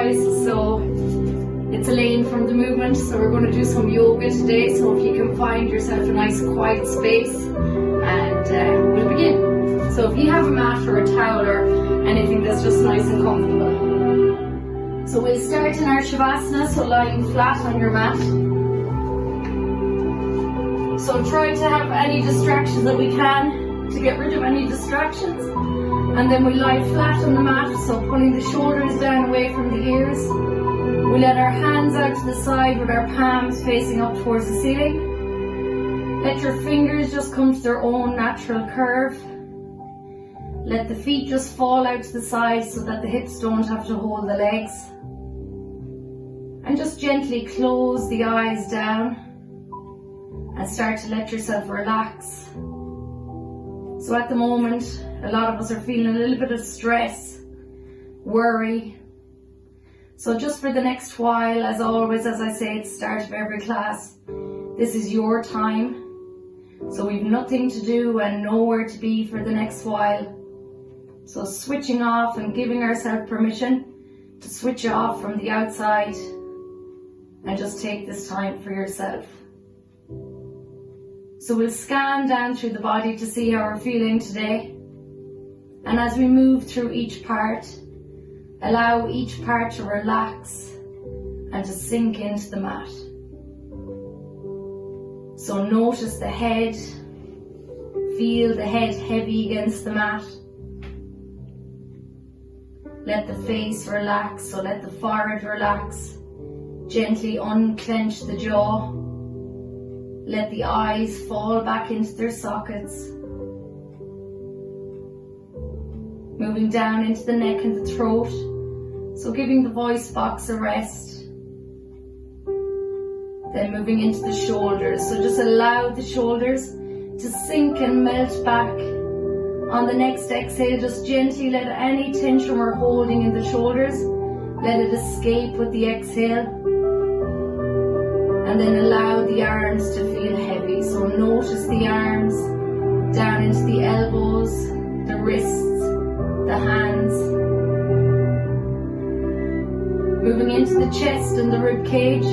guys, so it's Elaine from The Movement. So we're going to do some yoga today, so if you can find yourself a nice quiet space, and we'll begin. So if you have a mat or a towel or anything that's just nice and comfortable. So we'll start in our Shavasana, so lying flat on your mat. So try to have any distractions that we can, to get rid of any distractions. And then we lie flat on the mat, so pulling the shoulders down away from the ears. We let our hands out to the side with our palms facing up towards the ceiling. Let your fingers just come to their own natural curve. Let the feet just fall out to the side so that the hips don't have to hold the legs. And just gently close the eyes down and start to let yourself relax. So at the moment, a lot of us are feeling a little bit of stress, worry. So just for the next while, as always, as I say at the start of every class, this is your time. So we've nothing to do and nowhere to be for the next while. So switching off and giving ourselves permission to switch off from the outside and just take this time for yourself. So we'll scan down through the body to see how we're feeling today. And as we move through each part, allow each part to relax and to sink into the mat. So notice the head, feel the head heavy against the mat. Let the face relax, so let the forehead relax. Gently unclench the jaw. Let the eyes fall back into their sockets. Moving down into the neck and the throat. So giving the voice box a rest. Then moving into the shoulders. So just allow the shoulders to sink and melt back. On the next exhale, just gently let any tension we're holding in the shoulders, let it escape with the exhale. And then allow the arms to feel heavy. So notice the arms down into the elbows, the wrists, the hands. Moving into the chest and the rib cage.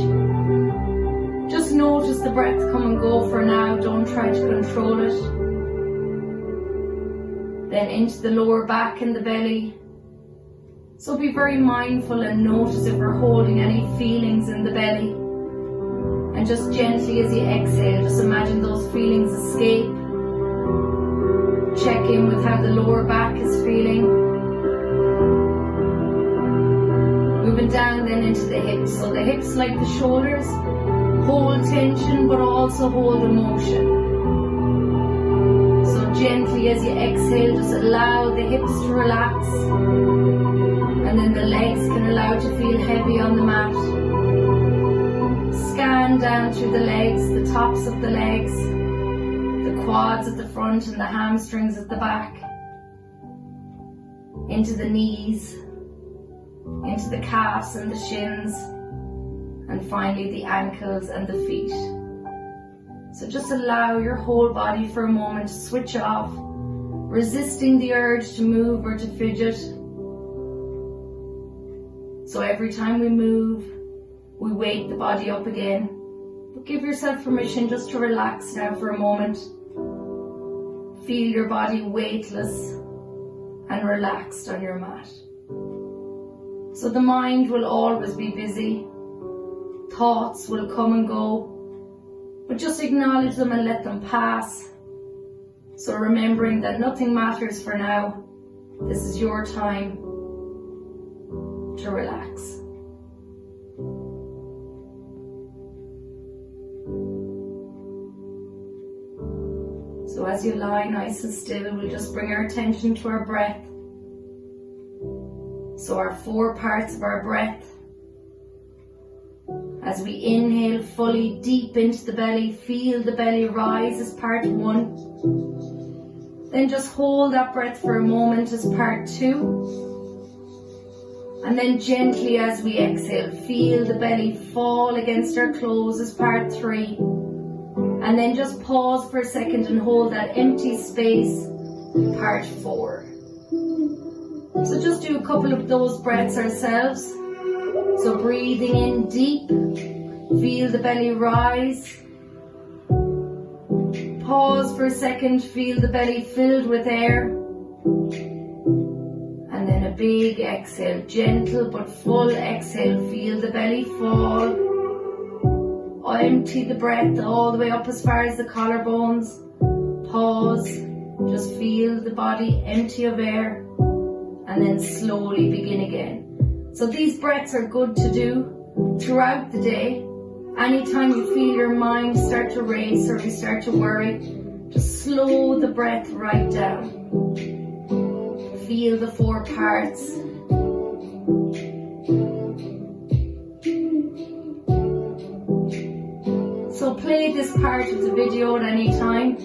Just notice the breath come and go for now. Don't try to control it. Then into the lower back and the belly. So be very mindful and notice if we're holding any feelings in the belly. And just gently as you exhale, just imagine those feelings escape. Check in with how the lower back is feeling. Moving down then into the hips. So the hips, like the shoulders, hold tension but also hold emotion. So gently as you exhale, just allow the hips to relax. And then the legs can allow to feel heavy on the mat. Scan down through the legs, the tops of the legs, the quads at the front and the hamstrings at the back, into the knees, into the calves and the shins, and finally the ankles and the feet. So just allow your whole body for a moment to switch off, resisting the urge to move or to fidget. So every time we move, we wake the body up again. But give yourself permission just to relax now for a moment. Feel your body weightless and relaxed on your mat. So the mind will always be busy. Thoughts will come and go. But just acknowledge them and let them pass. So remembering that nothing matters for now. This is your time to relax. So as you lie nice and still, we'll just bring our attention to our breath. So our 4 parts of our breath. As we inhale fully deep into the belly, feel the belly rise as part 1. Then just hold that breath for a moment as part 2. And then gently as we exhale, feel the belly fall against our clothes as part 3. And then just pause for a second and hold that empty space, part 4. So just do a couple of those breaths ourselves. So breathing in deep, feel the belly rise. Pause for a second, feel the belly filled with air. And then a big exhale, gentle but full exhale, feel the belly fall. Empty the breath all the way up as far as the collarbones. Pause, just feel the body empty of air, and then slowly begin again. So these breaths are good to do throughout the day. Anytime you feel your mind start to race or you start to worry, just slow the breath right down. Feel the 4 parts. So play this part of the video at any time.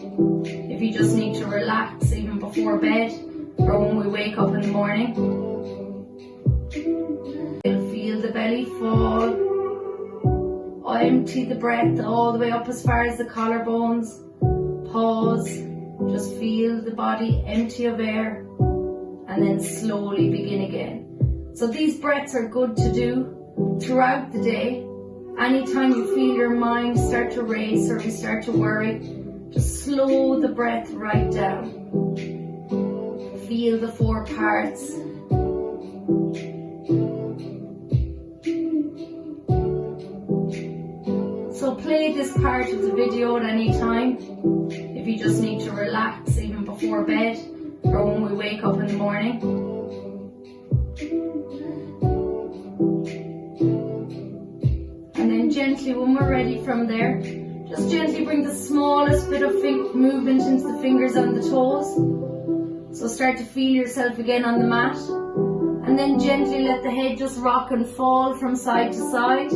If you just need to relax even before bed or when we wake up in the morning. Feel the belly fall. Empty the breath all the way up as far as the collarbones. Pause, just feel the body empty of air, and then slowly begin again. So these breaths are good to do throughout the day. Anytime you feel your mind start to race or you start to worry, just slow the breath right down. Feel the 4 parts. So play this part of the video at any time. If you just need to relax even before bed or when we wake up in the morning. And then gently, when we're ready from there, just gently bring the smallest bit of movement into the fingers and the toes. So start to feel yourself again on the mat. And then gently let the head just rock and fall from side to side.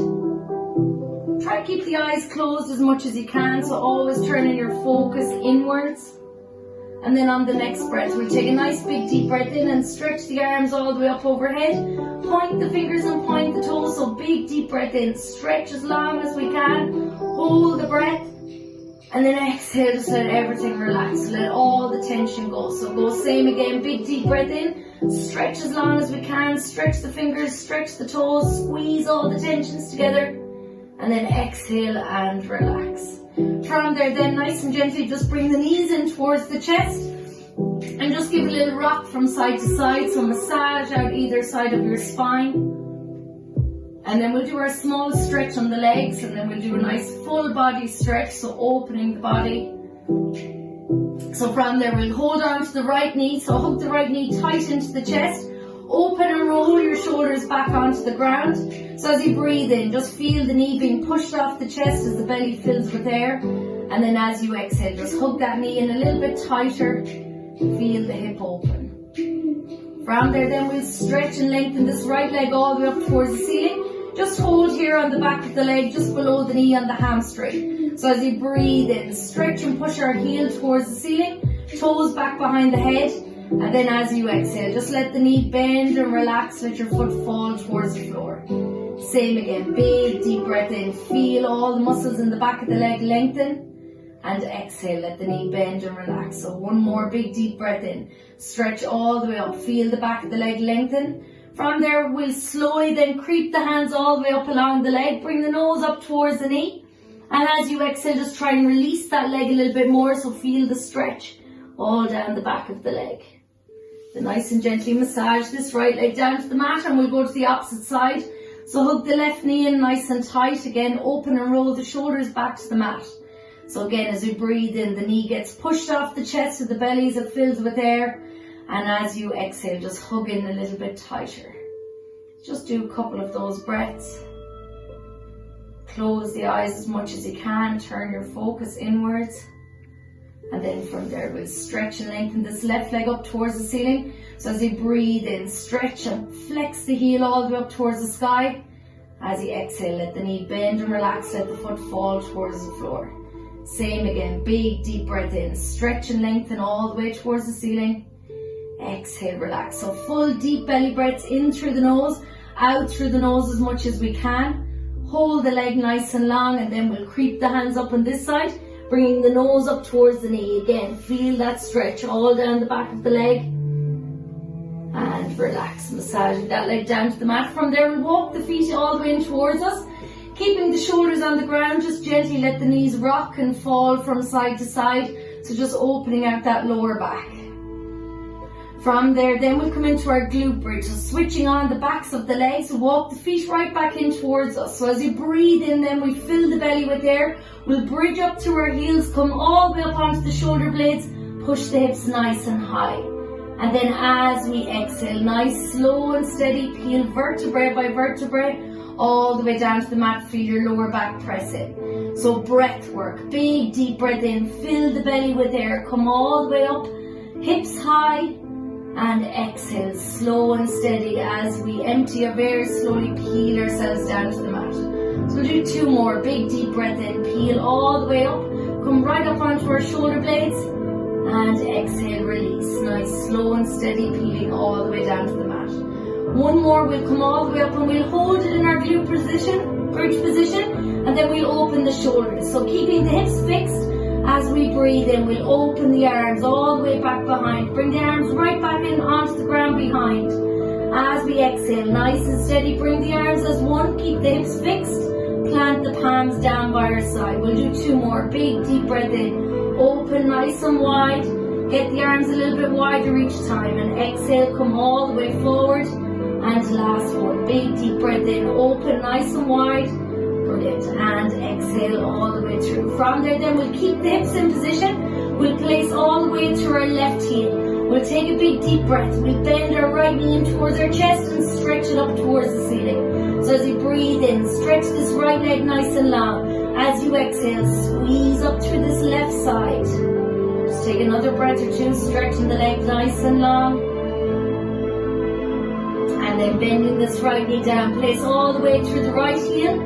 Try to keep the eyes closed as much as you can, so always turning your focus inwards. And then on the next breath, we'll take a nice big deep breath in and stretch the arms all the way up overhead. Point the fingers and point the toes, so big deep breath in. Stretch as long as we can. Hold the breath. And then exhale, just let everything relax. Let all the tension go. So go same again, big deep breath in. Stretch as long as we can. Stretch the fingers, stretch the toes, squeeze all the tensions together. And then exhale and relax. From there then, nice and gently, just bring the knees in towards the chest. And just give a little rock from side to side. So massage out either side of your spine. And then we'll do our small stretch on the legs. And then we'll do a nice full body stretch. So opening the body. So from there, we'll hold on to the right knee. So hug the right knee tight into the chest. Open and roll your shoulders back onto the ground. So as you breathe in, just feel the knee being pushed off the chest as the belly fills with air. And then as you exhale, just hug that knee in a little bit tighter. Feel the hip open. From there then, we'll stretch and lengthen this right leg all the way up towards the ceiling. Just hold here on the back of the leg, just below the knee on the hamstring. So as you breathe in, stretch and push our heel towards the ceiling. Toes back behind the head. And then as you exhale, just let the knee bend and relax, let your foot fall towards the floor. Same again, big deep breath in, feel all the muscles in the back of the leg lengthen. And exhale, let the knee bend and relax. So one more big deep breath in, stretch all the way up, feel the back of the leg lengthen. From there, we'll slowly then creep the hands all the way up along the leg, bring the nose up towards the knee. And as you exhale, just try and release that leg a little bit more, so feel the stretch all down the back of the leg. Then nice and gently massage this right leg down to the mat, and we'll go to the opposite side. So hug the left knee in nice and tight. Again, open and roll the shoulders back to the mat. So again, as we breathe in, the knee gets pushed off the chest so the belly is filled with air. And as you exhale, just hug in a little bit tighter. Just do a couple of those breaths. Close the eyes as much as you can. Turn your focus inwards. And then from there, we'll stretch and lengthen this left leg up towards the ceiling. So as you breathe in, stretch and flex the heel all the way up towards the sky. As you exhale, let the knee bend and relax, let the foot fall towards the floor. Same again, big deep breath in, stretch and lengthen all the way towards the ceiling. Exhale, relax. So full deep belly breaths in through the nose, out through the nose as much as we can. Hold the leg nice and long, and then we'll creep the hands up on this side, bringing the nose up towards the knee. Again, feel that stretch all down the back of the leg. And and relax, massaging that leg down to the mat. From there, we'll walk the feet all the way in towards us, keeping the shoulders on the ground. Just gently let the knees rock and fall from side to side, so just opening out that lower back. From there, then we'll come into our glute bridge, so switching on the backs of the legs, we'll walk the feet right back in towards us. So as you breathe in, then we fill the belly with air. We'll bridge up to our heels, come all the way up onto the shoulder blades, push the hips nice and high. And then as we exhale, nice, slow and steady, peel vertebrae by vertebrae, all the way down to the mat, feel your lower back press in. So breath work, big deep breath in, fill the belly with air, come all the way up, hips high, and exhale, slow and steady as we empty of air, slowly peel ourselves down to the mat. So we'll do 2 more, big deep breath in, peel all the way up, come right up onto our shoulder blades, and exhale, release. Nice, slow and steady, peeling all the way down to the mat. 1 more, we'll come all the way up and we'll hold it in our glute position, bridge position, and then we'll open the shoulders. So keeping the hips fixed, as we breathe in, we'll open the arms all the way back behind. Bring the arms right back in onto the ground behind. As we exhale, nice and steady, bring the arms as one, keep the hips fixed, plant the palms down by our side. We'll do 2 more, big deep breath in. Open nice and wide, get the arms a little bit wider each time, and exhale, come all the way forward, and last one, big deep breath in, open nice and wide, brilliant, and exhale all the way through. From there then we'll keep the hips in position, we'll place all the way to our left heel, we'll take a big deep breath, we'll bend our right knee in towards our chest and stretch it up towards the ceiling. So as you breathe in, stretch this right leg nice and long. As you exhale, squeeze up through this left side. Just take another breath or 2, stretching the leg nice and long. And then bending this right knee down. Place all the way through the right heel.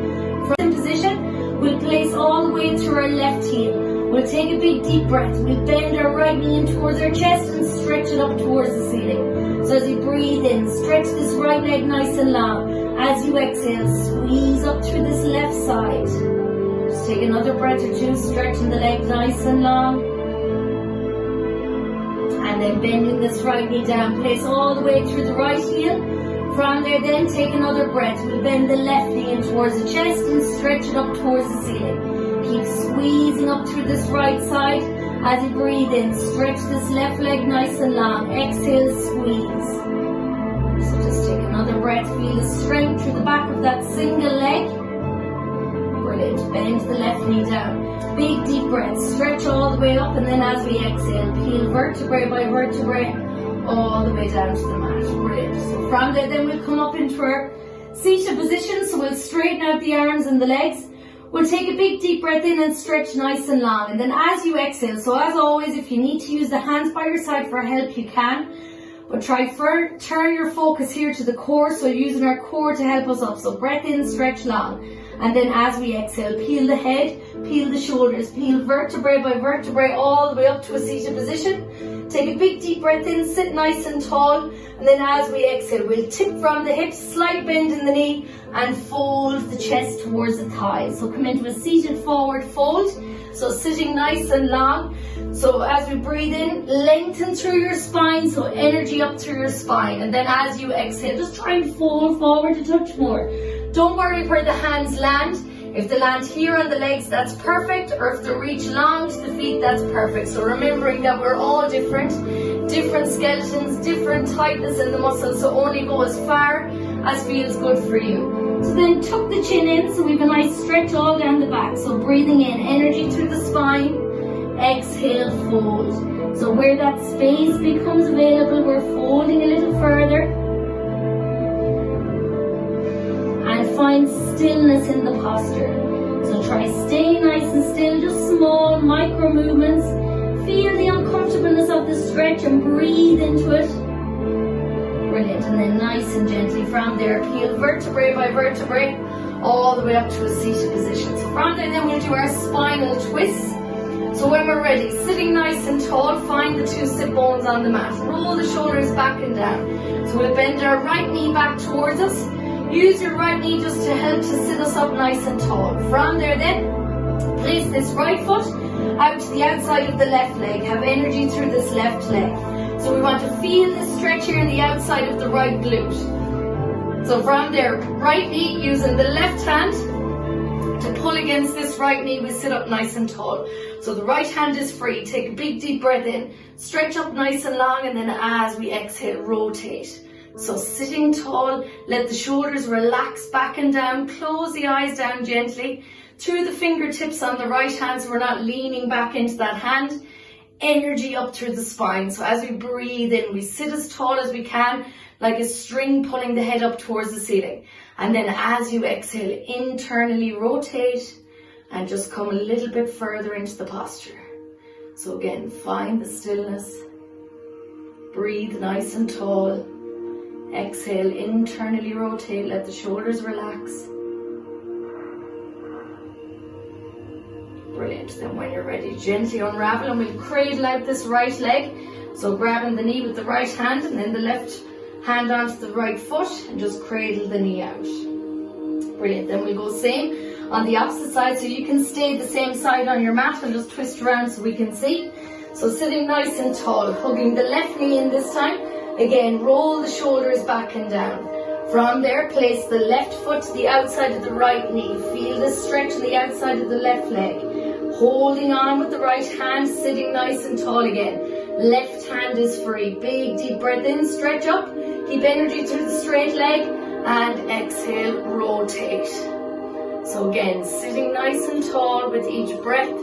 From position, we'll place all the way to our left heel. We'll take a big deep breath. We'll bend our right knee in towards our chest and stretch it up towards the ceiling. So as you breathe in, stretch this right leg nice and long. As you exhale, squeeze up through this left side. Just take another breath or 2, stretching the leg nice and long. And then bending this right knee down. Place all the way through the right heel. From there then, take another breath. We'll bend the left knee in towards the chest and stretch it up towards the ceiling. Keep squeezing up through this right side. As you breathe in, stretch this left leg nice and long. Exhale, squeeze. So just take another breath. Feel the strength through the back of that single leg. Brilliant. Bend the left knee down. Big deep breath. Stretch all the way up, and then as we exhale, peel vertebrae by vertebrae all the way down to the mat. Brilliant. So from there then we'll come up into our seated position. So we'll straighten out the arms and the legs. We'll take a big deep breath in and stretch nice and long. And then as you exhale, so as always, if you need to use the hands by your side for help, you can. But try to turn your focus here to the core, so using our core to help us up. So breath in, stretch long. And then as we exhale, peel the head, peel the shoulders, peel vertebrae by vertebrae all the way up to a seated position. Take a big deep breath in, sit nice and tall. And then as we exhale, we'll tip from the hips, slight bend in the knee, and fold the chest towards the thighs. So come into a seated forward fold. So sitting nice and long. So as we breathe in, lengthen through your spine, so energy up through your spine. And then as you exhale, just try and fold forward a touch more. Don't worry where the hands land. If they land here on the legs, that's perfect. Or if they reach long to the feet, that's perfect. So remembering that we're all different skeletons, different tightness in the muscles. So only go as far as feels good for you. So then tuck the chin in, so we have a nice stretch all down the back. So breathing in, energy through the spine. Exhale, fold. So where that space becomes available, we're folding a little further. And find stillness in the posture. So try stay nice and still, just small micro movements. Feel the uncomfortableness of the stretch and breathe into it. Brilliant. And then nice and gently from there, peel vertebrae by vertebrae all the way up to a seated position. So from there then we'll do our spinal twist. So when we're ready, sitting nice and tall, find the 2 sit bones on the mat. Roll the shoulders back and down. So we'll bend our right knee back towards us. Use your right knee just to help to sit us up nice and tall. From there then, place this right foot out to the outside of the left leg. Have energy through this left leg. So we want to feel this stretch here in the outside of the right glute. So from there, right knee, using the left hand to pull against this right knee, we sit up nice and tall. So the right hand is free. Take a big deep breath in, stretch up nice and long, and then as we exhale, rotate. So sitting tall, let the shoulders relax back and down, close the eyes down gently, through the fingertips on the right hand so we're not leaning back into that hand. Energy up through the spine. So as we breathe in, we sit as tall as we can, like a string pulling the head up towards the ceiling. And then as you exhale, internally rotate and just come a little bit further into the posture. So again, find the stillness. Breathe nice and tall. Exhale, internally rotate, let the shoulders relax. Brilliant. Then when you're ready, gently unravel and we'll cradle out this right leg. So grabbing the knee with the right hand and then the left hand onto the right foot and just cradle the knee out. Brilliant. Then we'll go same on the opposite side, so you can stay the same side on your mat and just twist around so we can see. So sitting nice and tall, hugging the left knee in this time. Again, roll the shoulders back and down. From there, place the left foot to the outside of the right knee. Feel the stretch on the outside of the left leg. Holding on with the right hand, sitting nice and tall again. Left hand is free. Big deep breath in, stretch up. Keep energy through the straight leg. And exhale, rotate. So again, sitting nice and tall with each breath.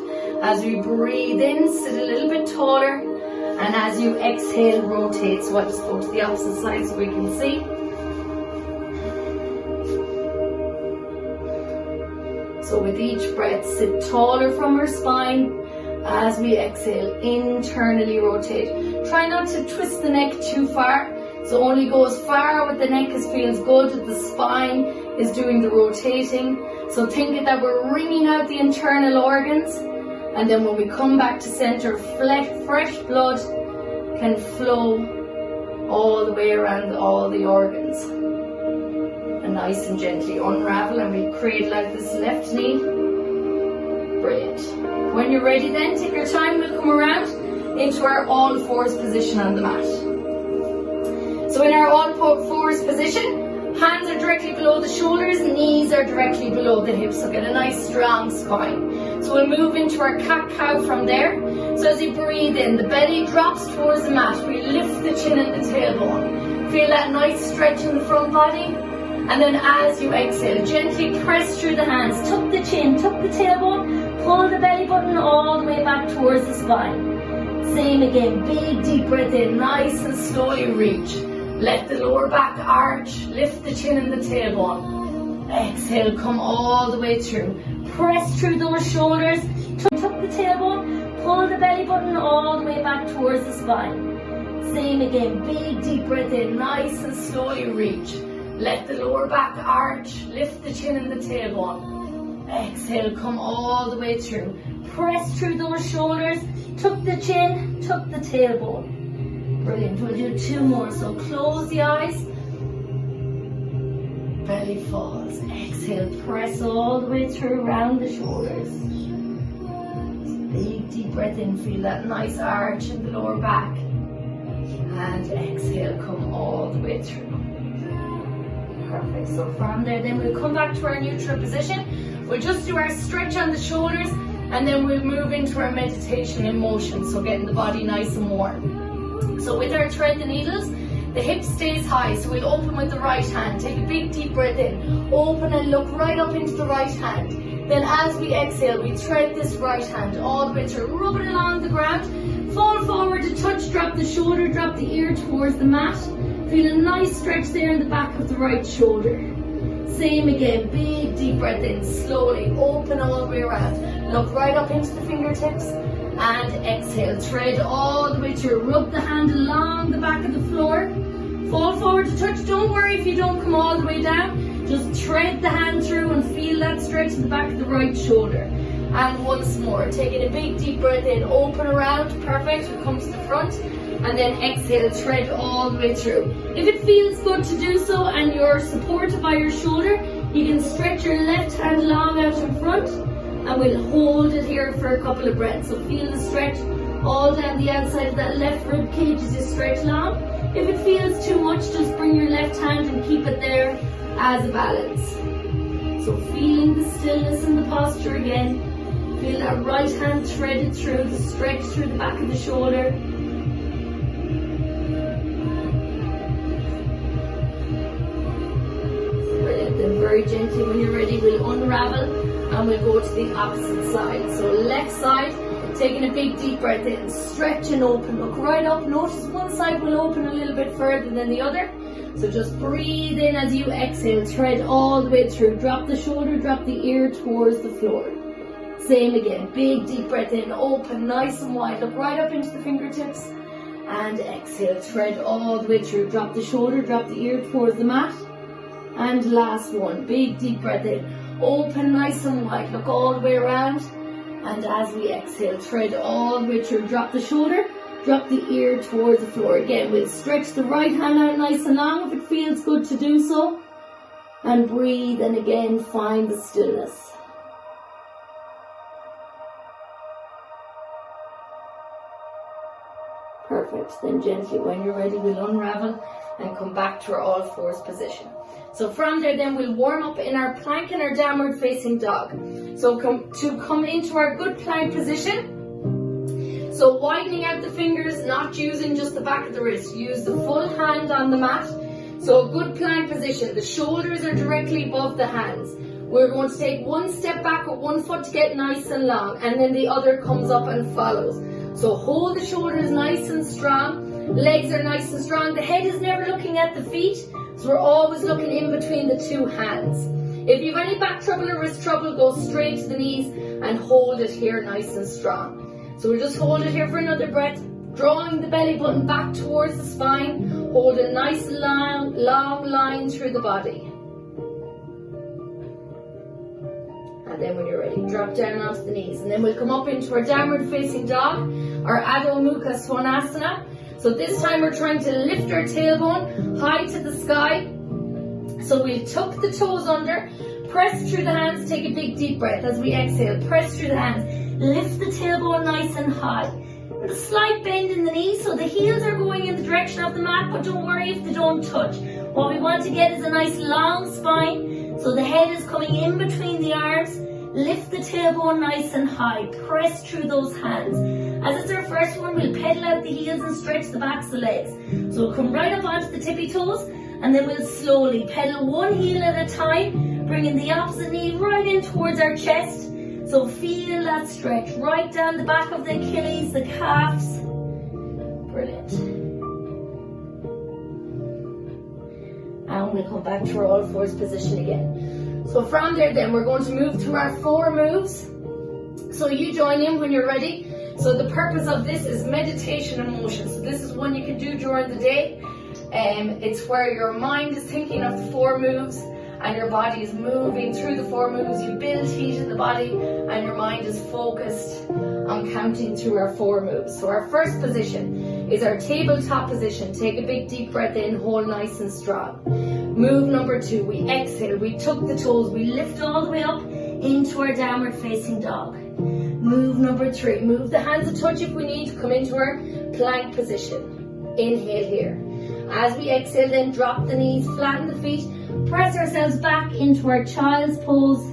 As we breathe in, sit a little bit taller. And as you exhale, rotate. So I'll just go to the opposite side so we can see. So with each breath, sit taller from our spine. As we exhale, internally rotate. Try not to twist the neck too far. So only go as far with the neck as feels good. The spine is doing the rotating. So think that we're wringing out the internal organs. And then when we come back to center, fresh blood can flow all the way around all the organs. And nice and gently unravel and we cradle out this left knee. Brilliant. When you're ready then, take your time, we'll come around into our all fours position on the mat. So in our all fours position, hands are directly below the shoulders, knees are directly below the hips. So get a nice strong spine. So we'll move into our cat-cow from there. So as you breathe in, the belly drops towards the mat. We lift the chin and the tailbone. Feel that nice stretch in the front body. And then as you exhale, gently press through the hands. Tuck the chin, tuck the tailbone. Pull the belly button all the way back towards the spine. Same again, big deep breath in. Nice and slowly reach. Let the lower back arch. Lift the chin and the tailbone. Exhale, come all the way through. Press through those shoulders, tuck the tailbone, pull the belly button all the way back towards the spine. Same again, big deep breath in, nice and slowly reach. Let the lower back arch, lift the chin and the tailbone. Exhale, come all the way through. Press through those shoulders, tuck the chin, tuck the tailbone. Brilliant, we'll do two more, so close the eyes. Belly falls. Exhale, press all the way through around the shoulders. Big deep breath in, feel that nice arch in the lower back. And exhale, come all the way through. Perfect. So from there, then we'll come back to our neutral position. We'll just do our stretch on the shoulders and then we'll move into our meditation in motion. So getting the body nice and warm. So with our thread the needles, the hip stays high, so we'll open with the right hand. Take a big deep breath in. Open and look right up into the right hand. Then as we exhale, we thread this right hand all the way through. Rub it along the ground. Fall forward to touch, drop the shoulder, drop the ear towards the mat. Feel a nice stretch there in the back of the right shoulder. Same again, big deep breath in. Slowly open all the way around. Look right up into the fingertips. And exhale, thread all the way through. Rub the hand along the back of the floor. Fall forward to touch. Don't worry if you don't come all the way down. Just thread the hand through and feel that stretch in the back of the right shoulder. And once more, taking a big deep breath in. Open around, perfect. We'll come to the front. And then exhale, thread all the way through. If it feels good to do so and you're supported by your shoulder, you can stretch your left hand long out in front. And we'll hold it here for a couple of breaths. So feel the stretch all down the outside of that left rib cage as you stretch long. If it feels too much, just bring your left hand and keep it there as a balance. So feeling the stillness in the posture again. Feel that right hand threaded through, the stretch through the back of the shoulder. Brilliant. Then very gently, when you're ready, we'll unravel and we'll go to the opposite side. So left side, taking a big deep breath in, stretch and open. Look right up. Notice one side will open a little bit further than the other. So just breathe in as you exhale, thread all the way through. Drop the shoulder, drop the ear towards the floor. Same again, big deep breath in, open, nice and wide. Look right up into the fingertips and exhale, thread all the way through. Drop the shoulder, drop the ear towards the mat. And last one, big deep breath in, open, nice and wide. Look all the way around. And as we exhale, thread all the way through. Drop the shoulder, drop the ear towards the floor. Again, we'll stretch the right hand out nice and long if it feels good to do so. And breathe, and again, find the stillness. Perfect. Then gently, when you're ready, we'll unravel and come back to our all fours position. So from there, then we'll warm up in our plank and our downward facing dog. So to come into our good plank position. So widening out the fingers, not using just the back of the wrist. Use the full hand on the mat. So a good plank position. The shoulders are directly above the hands. We're going to take one step back with one foot to get nice and long, and then the other comes up and follows. So hold the shoulders nice and strong. Legs are nice and strong. The head is never looking at the feet. So we're always looking in between the two hands. If you have any back trouble or wrist trouble, go straight to the knees and hold it here nice and strong. So we'll just hold it here for another breath. Drawing the belly button back towards the spine. Hold a nice long line through the body. And then when you're ready, drop down onto the knees. And then we'll come up into our downward facing dog, our Adho Mukha Svanasana. So this time we're trying to lift our tailbone high to the sky. So we'll tuck the toes under, press through the hands, take a big deep breath as we exhale. Press through the hands, lift the tailbone nice and high. With a slight bend in the knees, so the heels are going in the direction of the mat, but don't worry if they don't touch. What we want to get is a nice long spine, so the head is coming in between the arms. Lift the tailbone nice and high, press through those hands. As it's our first one, we'll pedal out the heels and stretch the backs of the legs. So we'll come right up onto the tippy toes, and then we'll slowly pedal one heel at a time, bringing the opposite knee right in towards our chest. So feel that stretch right down the back of the Achilles, the calves. Brilliant. And we'll come back to our all fours position again. So from there then, we're going to move to our four moves. So you join in when you're ready. So the purpose of this is meditation and motion. So this is one you can do during the day. It's where your mind is thinking of the four moves and your body is moving through the four moves. You build heat in the body and your mind is focused on counting through our four moves. So our first position is our tabletop position. Take a big deep breath in, hold nice and strong. Move number two, we exhale, we tuck the toes, we lift all the way up into our downward facing dog. Move number three, move the hands a touch if we need to come into our plank position. Inhale here. As we exhale, then drop the knees, flatten the feet, press ourselves back into our child's pose.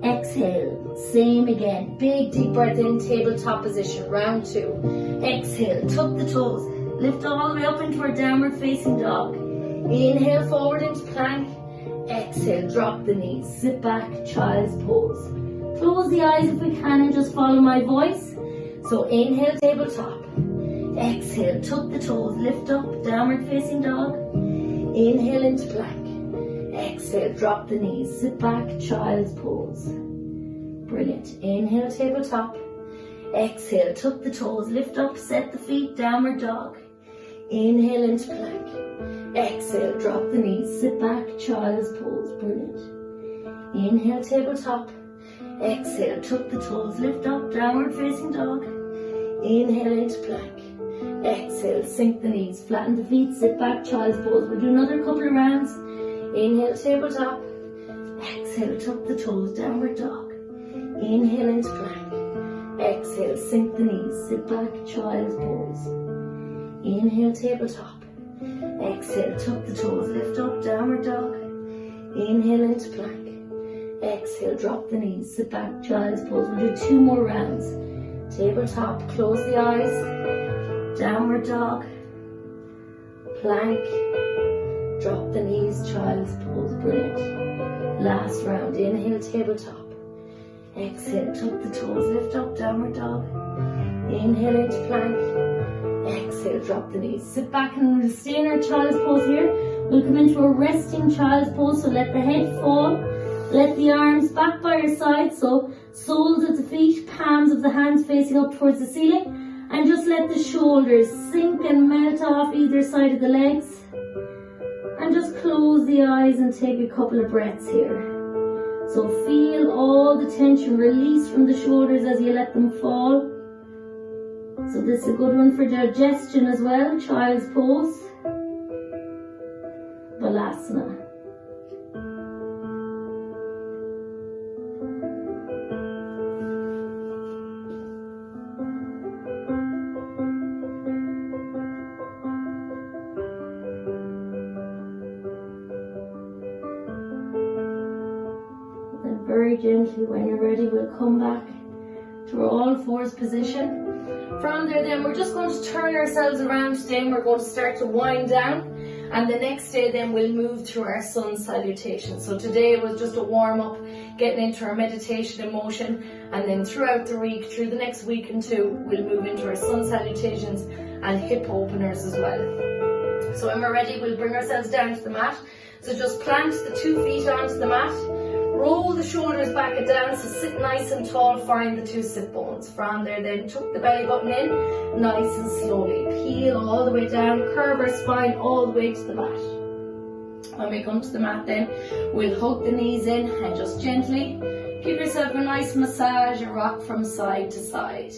Exhale, same again. Big deep breath in, tabletop position, round two. Exhale, tuck the toes, lift all the way up into our downward facing dog. Inhale forward into plank. Exhale, drop the knees, sit back, child's pose. Close the eyes if we can and just follow my voice. So inhale, tabletop. Exhale, tuck the toes, lift up, downward facing dog. Inhale into plank. Exhale, drop the knees, sit back, child's pose. Brilliant. Inhale, tabletop. Exhale, tuck the toes, lift up, set the feet, downward dog. Inhale into plank. Exhale, drop the knees, sit back, child's pose. Brilliant. Inhale, tabletop. Exhale, tuck the toes, lift up, downward facing dog. Inhale into plank. Exhale, sink the knees, flatten the feet, sit back, child's pose. We'll do another couple of rounds. Inhale, tabletop. Exhale, tuck the toes, downward dog. Inhale into plank. Exhale, sink the knees, sit back, child's pose. Inhale, tabletop. Exhale, tuck the toes, lift up, downward dog. Inhale into plank. Exhale, drop the knees, sit back, child's pose. We'll do 2 more rounds. Tabletop, close the eyes. Downward dog. Plank. Drop the knees, child's pose. Brilliant. Last round. Inhale, tabletop. Exhale, tuck the toes, lift up, downward dog. Inhale into plank. Exhale, drop the knees. Sit back and we'll stay in our child's pose here. We'll come into a resting child's pose, so let the head fall. Let the arms back by your side, so soles of the feet, palms of the hands facing up towards the ceiling. And just let the shoulders sink and melt off either side of the legs. And just close the eyes and take a couple of breaths here. So feel all the tension release from the shoulders as you let them fall. So this is a good one for digestion as well, child's pose. Balasana. Very gently, when you're ready, we'll come back to our all fours position. From there then, we're just going to turn ourselves around today and we're going to start to wind down. And the next day then we'll move through our sun salutation. So today was just a warm up, getting into our meditation in motion. And then throughout the week, through the next week and 2, we'll move into our sun salutations and hip openers as well. So when we're ready, we'll bring ourselves down to the mat. So just plant the 2 feet onto the mat. Roll the shoulders back and down, so sit nice and tall, find the 2 sit bones. From there then, tuck the belly button in, nice and slowly. Peel all the way down, curve our spine all the way to the mat. When we come to the mat then, we'll hug the knees in and just gently give yourself a nice massage, a rock from side to side.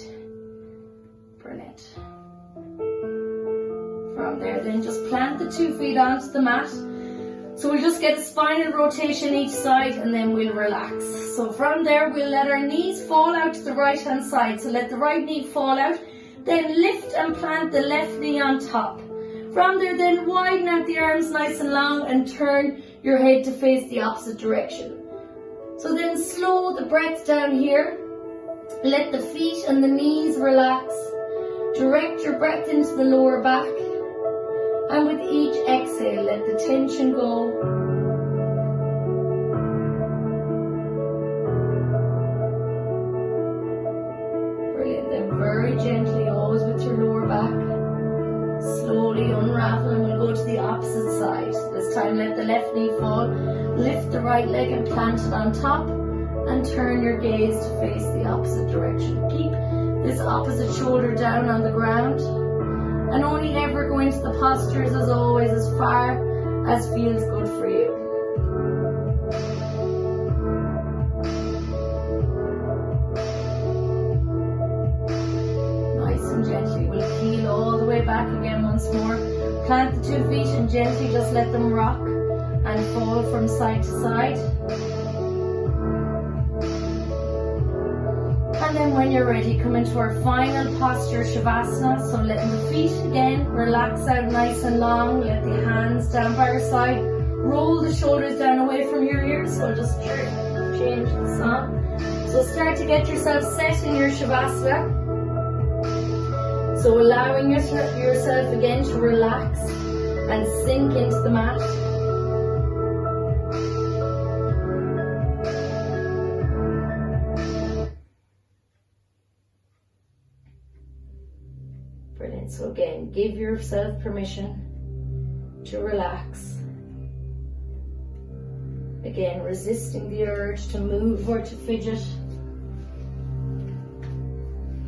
Brilliant. From there then, just plant the 2 feet onto the mat. So we'll just get a spinal rotation each side and then we'll relax. So from there we'll let our knees fall out to the right hand side. So let the right knee fall out. Then lift and plant the left knee on top. From there then widen out the arms nice and long and turn your head to face the opposite direction. So then slow the breath down here. Let the feet and the knees relax. Direct your breath into the lower back. And with each exhale, let the tension go. Brilliant. Then very gently, always with your lower back, slowly unravel and we'll go to the opposite side. This time let the left knee fall, lift the right leg and plant it on top and turn your gaze to face the opposite direction. Keep this opposite shoulder down on the ground. And only ever go into the postures as always as far as feels good for you. Nice and gently. We'll peel all the way back again once more. Plant the 2 feet and gently just let them rock and fall from side to side. And then when you're ready, come into our final posture, Shavasana. So letting the feet again relax out nice and long. Let the hands down by your side. Roll the shoulders down away from your ears. So just change the song. So start to get yourself set in your Shavasana. So allowing yourself again to relax and sink into the mat. Brilliant. So again, give yourself permission to relax. Again, resisting the urge to move or to fidget.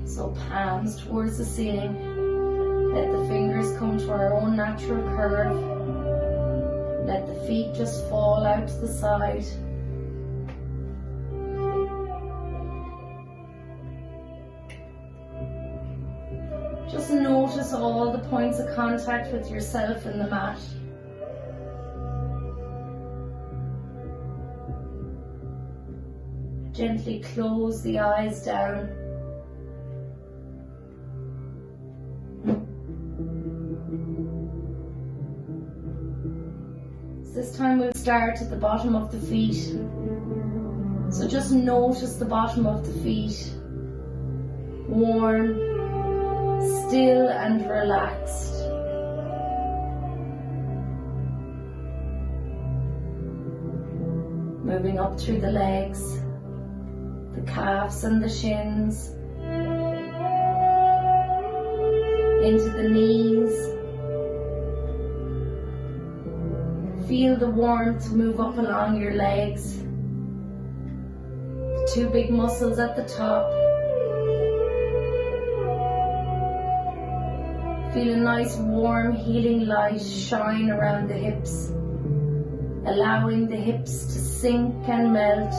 So palms towards the ceiling. Let the fingers come to our own natural curve. Let the feet just fall out to the side. Just notice all the points of contact with yourself and the mat. Gently close the eyes down This time we'll start at the bottom of the feet. So just notice the bottom of the feet. Warm, still and relaxed. Moving up through the legs, the calves and the shins, into the knees. Feel the warmth move up along your legs. The two big muscles at the top. Feel a nice warm healing light shine around the hips, allowing the hips to sink and melt.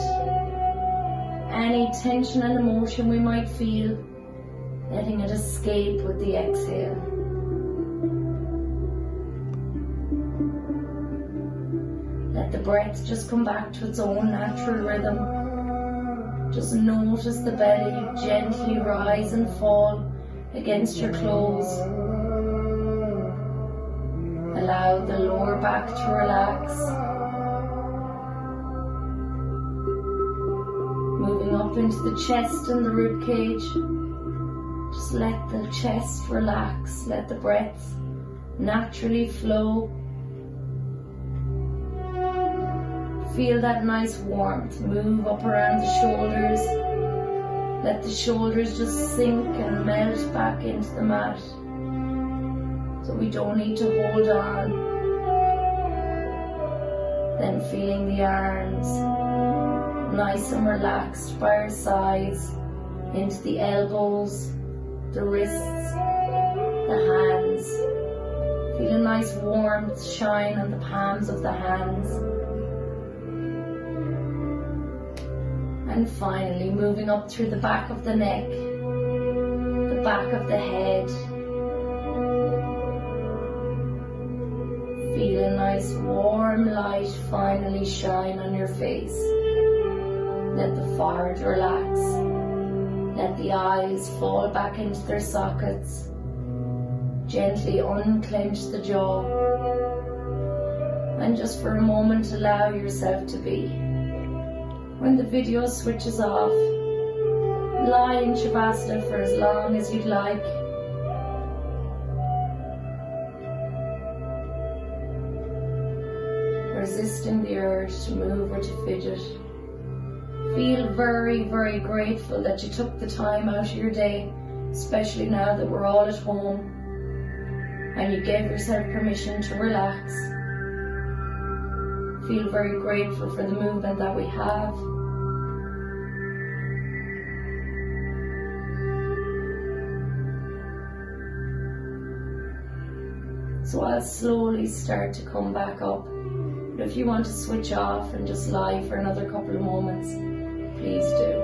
Any tension and emotion we might feel, letting it escape with the exhale. Let the breath just come back to its own natural rhythm. Just notice the belly gently rise and fall against your clothes. Allow the lower back to relax. Moving up into the chest and the rib cage. Just let the chest relax. Let the breath naturally flow. Feel that nice warmth move up around the shoulders. Let the shoulders just sink and melt back into the mat. So we don't need to hold on. Then feeling the arms nice and relaxed by our sides, into the elbows, the wrists, the hands. Feel a nice warmth shine on the palms of the hands. And finally moving up through the back of the neck, the back of the head. Feel a nice warm light finally shine on your face. Let the forehead relax. Let the eyes fall back into their sockets. Gently unclench the jaw. And just for a moment allow yourself to be. When the video switches off, lie in Shavasana for as long as you'd like. Resisting the urge to move or to fidget. Feel very, very grateful that you took the time out of your day, especially now that we're all at home, and you gave yourself permission to relax. Feel very grateful for the movement that we have. So I'll slowly start to come back up. But if you want to switch off and just lie for another couple of moments, please do.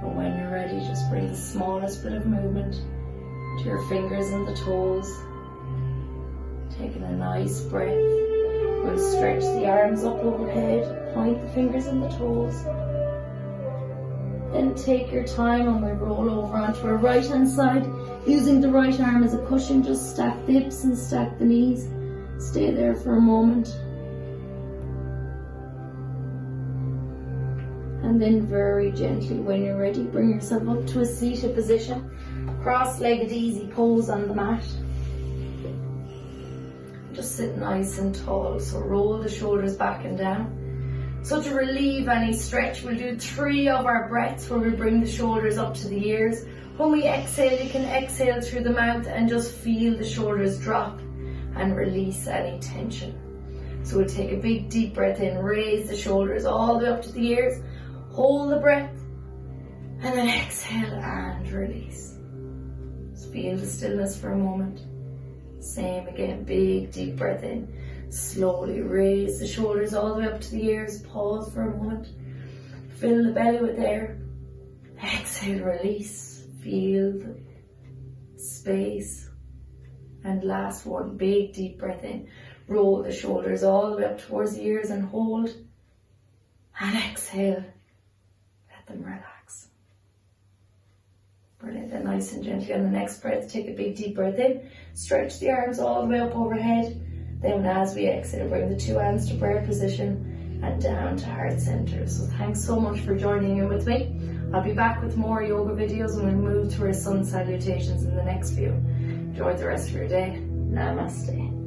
So when you're ready, just bring the smallest bit of movement to your fingers and the toes. Taking a nice breath. We'll stretch the arms up overhead, point the fingers and the toes. Then take your time and we roll over onto our right hand side, using the right arm as a cushion. Just stack the hips and stack the knees. Stay there for a moment. And then very gently, when you're ready, bring yourself up to a seated position. Cross-legged easy pose on the mat. Just sit nice and tall, so roll the shoulders back and down. So to relieve any stretch, we'll do 3 of our breaths where we bring the shoulders up to the ears. When we exhale, you can exhale through the mouth and just feel the shoulders drop and release any tension. So we'll take a big deep breath in, raise the shoulders all the way up to the ears, hold the breath, and then exhale and release. Just feel the stillness for a moment. Same again, big deep breath in. Slowly raise the shoulders all the way up to the ears. Pause for a moment. Fill the belly with air. Exhale, release. Feel the space. And last one, big deep breath in. Roll the shoulders all the way up towards the ears and hold. And exhale. Let them relax. Brilliant. Then nice and gently on the next breath, take a big deep breath in. Stretch the arms all the way up overhead. Then as we exhale, bring the two hands to prayer position and down to heart center. So thanks so much for joining in with me. I'll be back with more yoga videos when we move to our sun salutations in the next few. Enjoy the rest of your day. Namaste.